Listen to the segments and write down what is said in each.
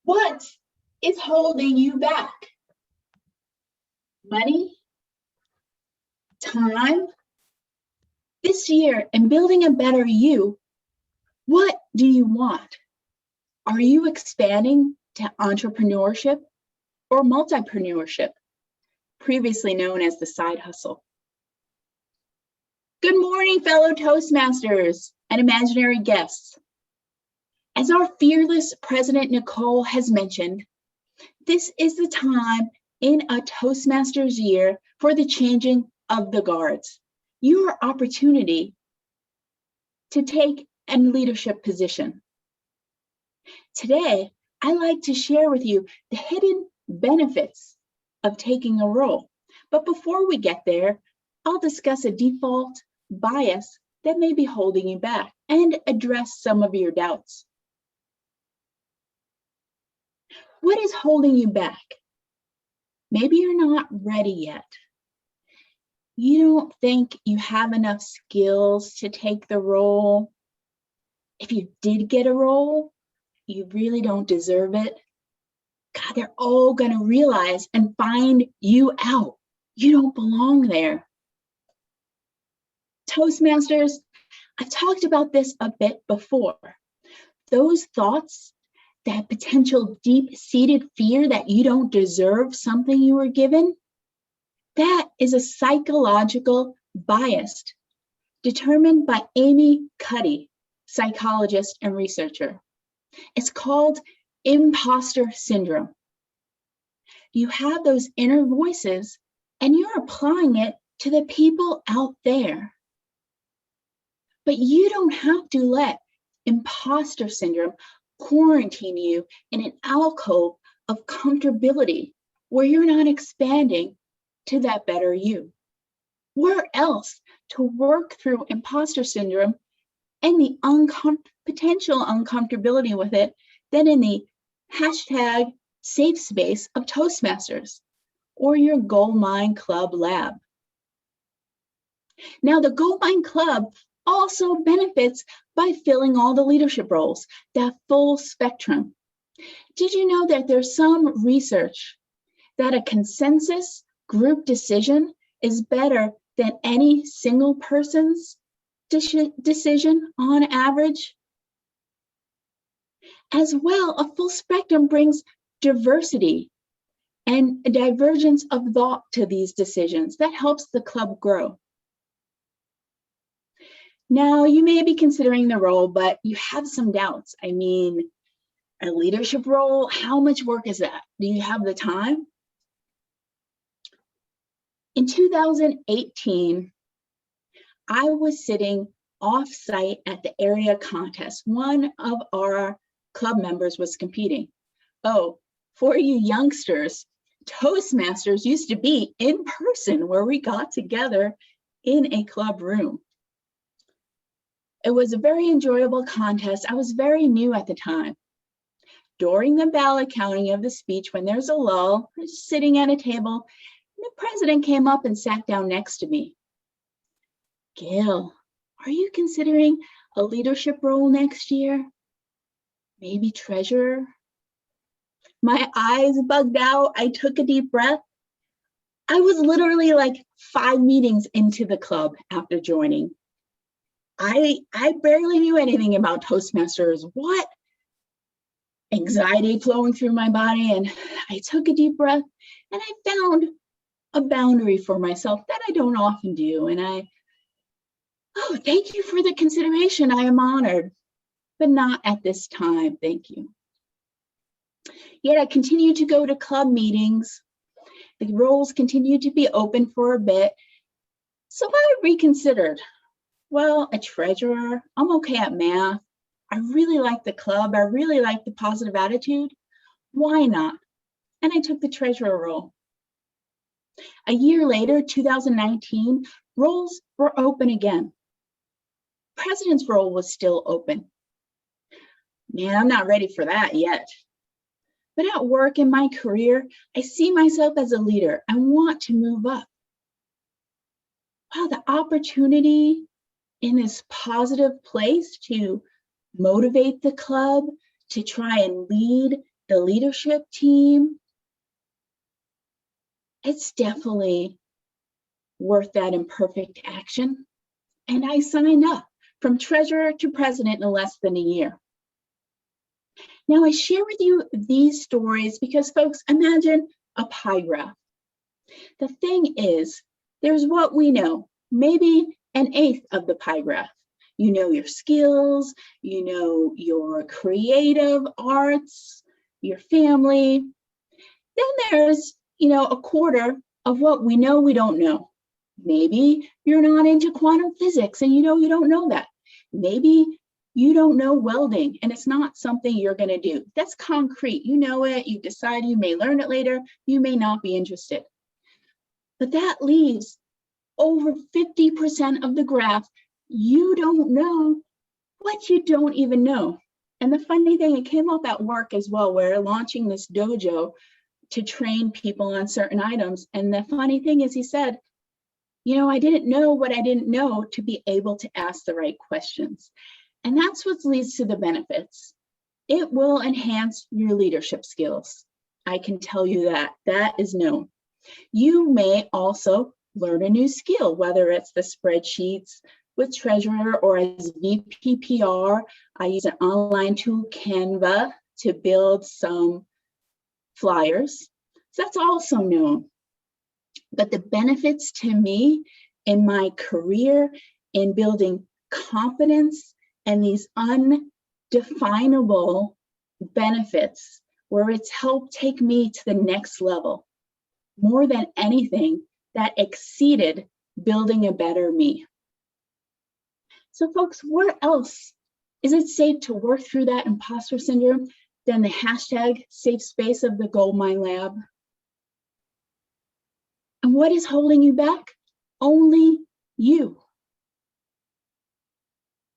What is holding you back? Money? Time? This year, in building a better you, what do you want? Are you expanding to entrepreneurship or multipreneurship, previously known as the side hustle? Good morning, fellow Toastmasters and imaginary guests. As our fearless President Nicole has mentioned, this is the time in a Toastmasters year for the changing of the guards. Your opportunity to take a leadership position. Today, I like to share with you the hidden benefits of taking a role. But before we get there, I'll discuss a default bias that may be holding you back and address some of your doubts. What is holding you back? Maybe you're not ready yet. You don't think you have enough skills to take the role. If you did get a role, you really don't deserve it. God, they're all going to realize and find you out. You don't belong there. Toastmasters, I've talked about this a bit before. Those thoughts, that potential deep-seated fear that you don't deserve something you were given, that is a psychological bias determined by Amy Cuddy, psychologist and researcher. It's called imposter syndrome. You have those inner voices and you're applying it to the people out there. But you don't have to let imposter syndrome quarantine you in an alcove of comfortability where you're not expanding to that better you. Where else to work through imposter syndrome and the potential uncomfortability with it than in the hashtag safe space of Toastmasters or your Goldmine Club lab. Now, the Goldmine Club also benefits by filling all the leadership roles, that full spectrum. Did you know that there's some research that a consensus group decision is better than any single person's decision on average? As well, a full spectrum brings diversity and a divergence of thought to these decisions. That helps the club grow. Now, you may be considering the role, but you have some doubts. I mean, a leadership role, how much work is that? Do you have the time? In 2018, I was sitting off-site at the area contest. One of our club members was competing. Oh, for you youngsters, Toastmasters used to be in person where we got together in a club room. It was a very enjoyable contest. I was very new at the time. During the ballot counting of the speech, when there's a lull, I was sitting at a table, and the president came up and sat down next to me. Gail, are you considering a leadership role next year? Maybe treasurer? My eyes bugged out. I took a deep breath. I was literally like 5 meetings into the club after joining. I barely knew anything about Toastmasters. What? Anxiety flowing through my body, and I took a deep breath and I found a boundary for myself that I don't often do. And oh, thank you for the consideration. I am honored, but not at this time. Thank you. Yet I continued to go to club meetings. The roles continued to be open for a bit. So I reconsidered. Well, a treasurer, I'm okay at math. I really like the club. I really like the positive attitude. Why not? And I took the treasurer role. A year later, 2019, roles were open again. President's role was still open. Man, I'm not ready for that yet. But at work in my career, I see myself as a leader. I want to move up. Wow, the opportunity in this positive place to motivate the club, to try and lead the leadership team, it's definitely worth that imperfect action. And I signed up from treasurer to president in less than a year. Now I share with you these stories because, folks, imagine a pie graph. The thing is, there's what we know, maybe an eighth of the pie graph. You know your skills, you know your creative arts, your family. Then there's, a quarter of what we know we don't know. Maybe you're not into quantum physics and you don't know that. Maybe you don't know welding and it's not something you're going to do. That's concrete. You know it. You decide you may learn it later. You may not be interested. But that leaves over 50% of the graph. You don't know what you don't even know. And the funny thing, it came up at work as well. We're launching this dojo to train people on certain items. And the funny thing is, he said, I didn't know what I didn't know to be able to ask the right questions. And that's what leads to the benefits. It will enhance your leadership skills. I can tell you that. That is known. You may also learn a new skill, whether it's the spreadsheets with treasurer or as VPPR. I use an online tool, Canva, to build some flyers. So that's also known. But the benefits to me in my career in building confidence and these undefinable benefits where it's helped take me to the next level, more than anything, that exceeded building a better me. So folks, where else is it safe to work through that imposter syndrome than the hashtag safe space of the Goldmine Lab? And what is holding you back? Only you.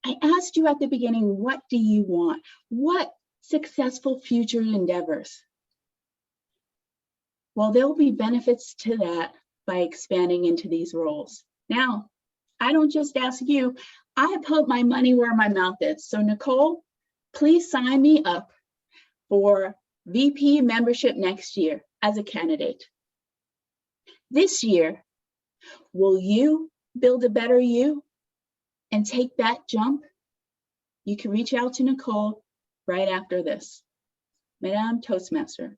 I asked you at the beginning, what do you want? What successful future endeavors? Well, there'll be benefits to that by expanding into these roles. Now, I don't just ask you, I put my money where my mouth is. So Nicole, please sign me up for VP membership next year as a candidate. This year, will you build a better you and take that jump? You can reach out to Nicole right after this. Madame Toastmaster.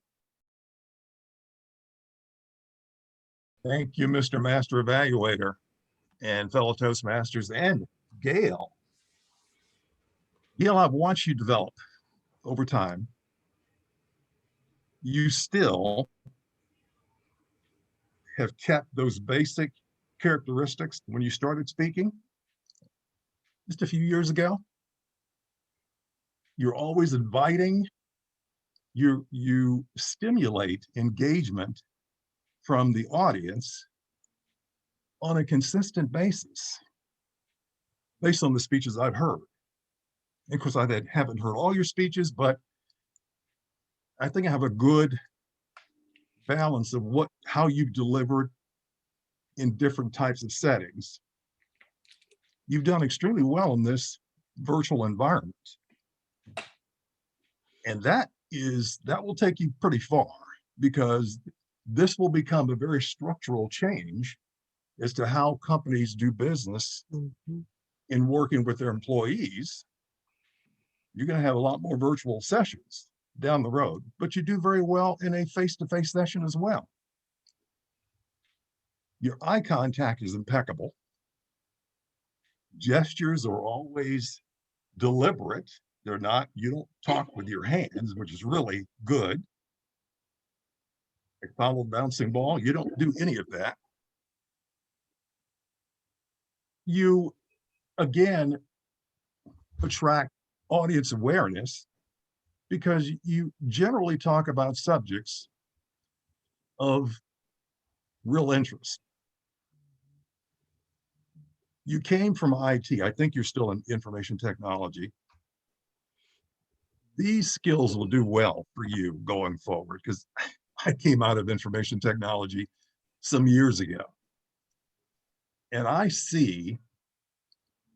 Thank you, Mr. Master Evaluator and fellow Toastmasters, and Gail. Gail, I've watched you develop over time. You still have kept those basic characteristics when you started speaking just a few years ago. You're always inviting, you stimulate engagement from the audience on a consistent basis based on the speeches I've heard. And of course, I haven't heard all your speeches, but I think I have a good balance of how you've delivered in different types of settings. You've done extremely well in this virtual environment. And that will take you pretty far, because this will become a very structural change as to how companies do business in working with their employees. You're going to have a lot more virtual sessions down the road, but you do very well in a face-to-face session as well. Your eye contact is impeccable. Gestures are always deliberate. They're not, you don't talk with your hands, which is really good. Like follow bouncing ball, you don't do any of that. You, again, attract audience awareness because you generally talk about subjects of real interest. You came from IT. I think you're still in information technology. These skills will do well for you going forward, because I came out of information technology some years ago. And I see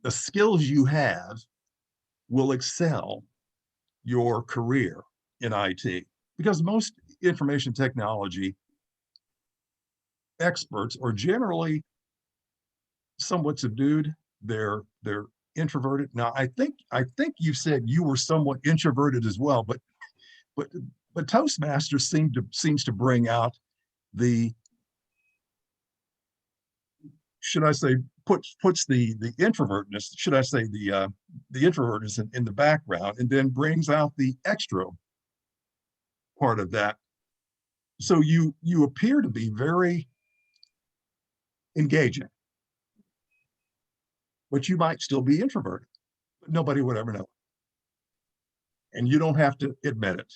the skills you have will excel your career in IT. because most information technology experts are generally somewhat subdued. They're introverted. Now, I think you said you were somewhat introverted as well, but but Toastmasters seems to bring out the, should I say, puts the introvertness, should I say, the introvertness in the background, and then brings out the extra part of that. So you appear to be very engaging, but you might still be introverted, but nobody would ever know. And you don't have to admit it.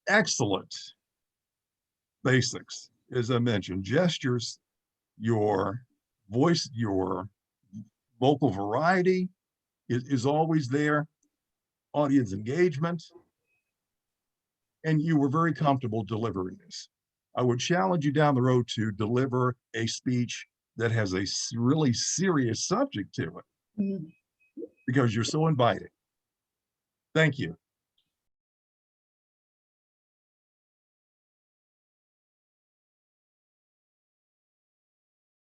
Excellent basics, as I mentioned, gestures, your voice, your vocal variety is always there, audience engagement, and you were very comfortable delivering this. I would challenge you down the road to deliver a speech that has a really serious subject to it, Mm. because you're so inviting. Thank you.